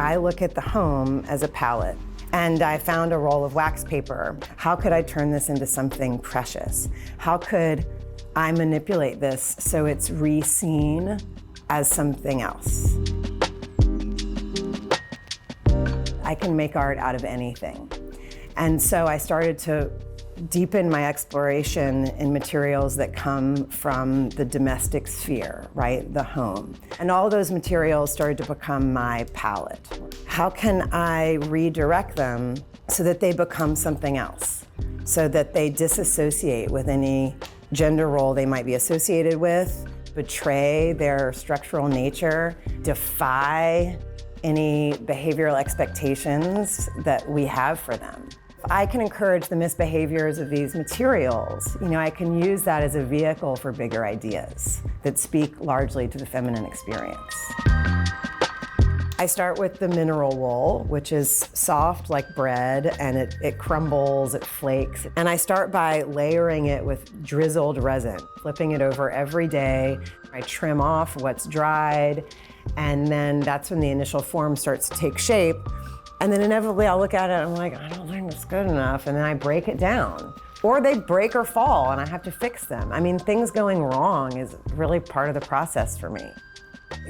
I look at the home as a palette, and I found a roll of wax paper. How could I turn this into something precious? How could I manipulate this so it's re-seen as something else? I can make art out of anything. And so I started to deepen my exploration in materials that come from the domestic sphere, right, the home. And all those materials started to become my palette. How can I redirect them so that they become something else? So that they disassociate with any gender role they might be associated with, betray their structural nature, defy any behavioral expectations that we have for them. If I can encourage the misbehaviors of these materials, I can use that as a vehicle for bigger ideas that speak largely to the feminine experience. I start with the mineral wool, which is soft like bread, and it crumbles, it flakes. And I start by layering it with drizzled resin, flipping it over every day. I trim off what's dried, and then that's when the initial form starts to take shape. And then inevitably I'll look at it and I'm like, I don't think it's good enough, and then I break it down. Or they break or fall and I have to fix them. I mean, things going wrong is really part of the process for me.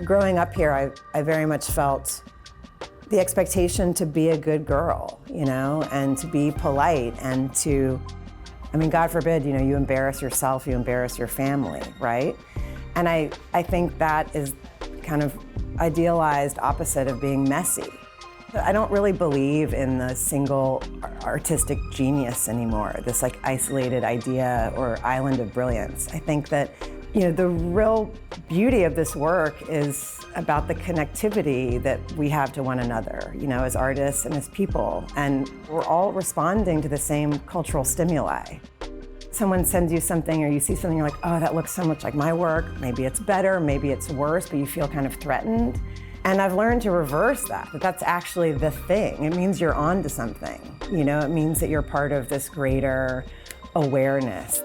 Growing up here, I very much felt the expectation to be a good girl, and to be polite and to, God forbid, you embarrass yourself, you embarrass your family, right? And I think that is kind of idealized opposite of being messy. I don't really believe in the single artistic genius anymore, this isolated idea or island of brilliance. I think that the real beauty of this work is about the connectivity that we have to one another, as artists and as people. And we're all responding to the same cultural stimuli. Someone sends you something or you see something, you're like, oh, that looks so much like my work. Maybe it's better, maybe it's worse, but you feel kind of threatened. And I've learned to reverse that that's actually the thing. It means you're on to something. It means that you're part of this greater awareness.